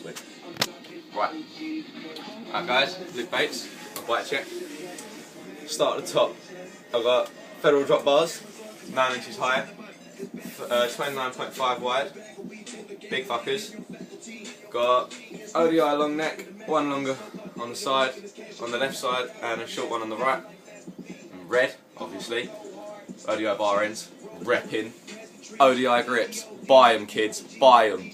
week. Right. Alright guys, Luke Bates, my bike check. Start at the top. I've got Federal drop bars, 9 inches high, 29.5 wide, big fuckers. Got ODI long neck, one longer on the side, on the left side, and a short one on the right. Red, obviously. ODI bar ends, repping. ODI grips, buy them kids, buy them.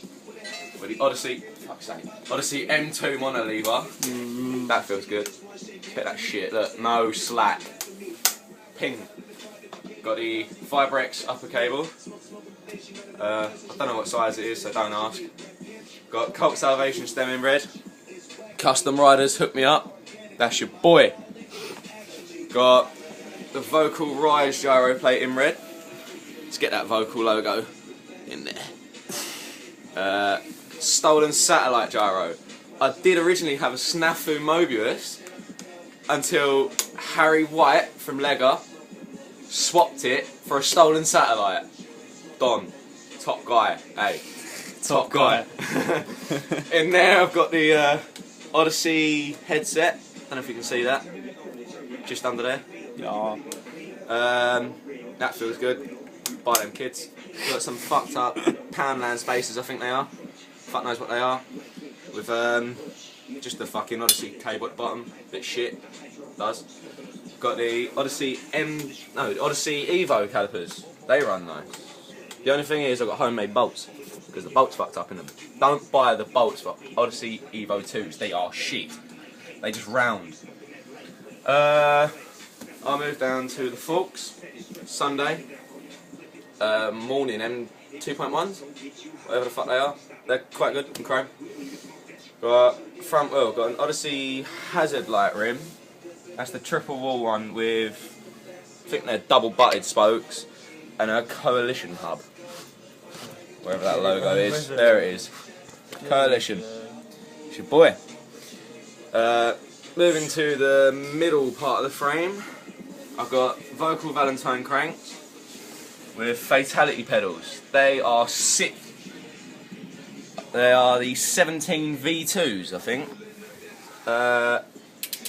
With the Odyssey, fuck's sake, Odyssey M2 monolever, that feels good. Hit that shit, look, no slack. Ping. Got the Vibrex upper cable. I don't know what size it is, so don't ask. Got Colt Salvation stem in red. Custom Riders, hook me up. That's your boy. Got the Vocal Rise gyro plate in red. Let's get that Vocal logo in there. Stolen Satellite gyro. I did originally have a Snafu Mobius until Harry White from Lega swapped it for a Stolen Satellite. Don, top guy, hey. Top guy. In there I've got the Odyssey headset. Don't know if you can see that. Just under there. Yeah. That feels good. Buy them kids. Got some fucked up Poundland spacers, I think they are. Fuck knows what they are. With just the fucking Odyssey cable at the bottom. Bit shit. Does. Got the Odyssey Odyssey Evo calipers. They run nice. The only thing is I've got homemade bolts. Because the bolts fucked up in them. Don't buy the bolts for Odyssey Evo 2s. They are shit. They just round. I'll move down to the forks. Sunday. Morning M2.1s. Whatever the fuck they are. They're quite good in chrome. Got front wheel. Got an Odyssey Hazard Light rim. That's the triple wall one with, I think they're double butted spokes. And a Coalition hub. Wherever that logo is. There it is. Coalition. It's your boy. Moving to the middle part of the frame. I've got Vocal Valentine cranks with Fatality pedals. They are sick. They are the 17 V2s, I think.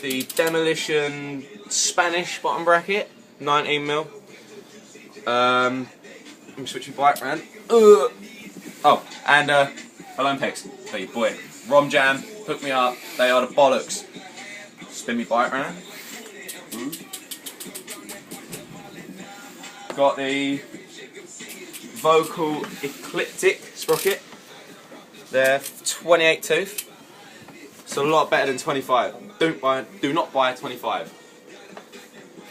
The Demolition Spanish bottom bracket, 19mm. I'm switching bike round. Oh, and Olympics, so your boy. Rom Jam, hook me up, they are the bollocks. Spin me bike round. Got the Vocal Ecliptic sprocket. They're 28 tooth. It's a lot better than 25. Do not buy a 25.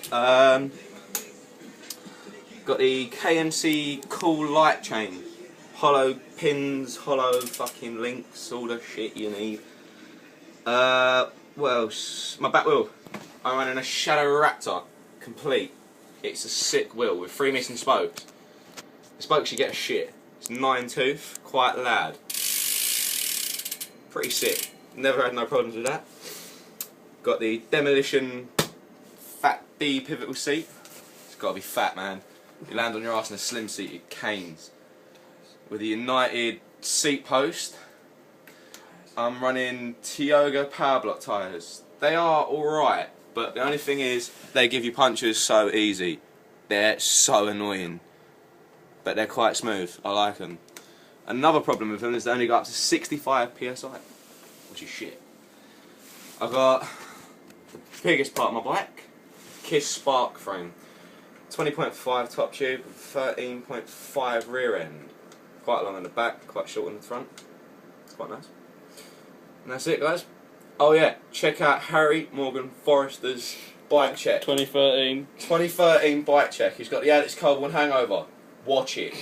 Got the KMC Cool Light Chain. Hollow pins, hollow fucking links, all the shit you need. What else? My back wheel. I'm running a Shadow Raptor, complete. It's a sick wheel with 3 missing spokes. The spokes you get a shit. It's 9 tooth, quite loud. Pretty sick. Never had no problems with that. Got the Demolition Fat D pivotal seat. It's got to be fat, man. You land on your ass in a slim seat, it canes. With the United seat post, I'm running Tioga Power Block tyres. They are alright, but the only thing is, they give you punches so easy. They're so annoying. But they're quite smooth, I like them. Another problem with them is they only go up to 65 PSI, which is shit. I've got the biggest part of my bike, Kiss Spark frame. 20.5 top tube, 13.5 rear end. Quite long on the back, quite short on the front. It's quite nice. And that's it, guys. Oh yeah, check out Harry Morgan Forrester's bike check. 2013 bike check. He's got the Alex Coleman hangover. Watch it.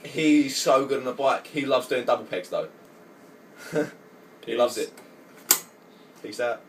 He's so good on the bike. He loves doing double pegs though. He loves it. Peace out.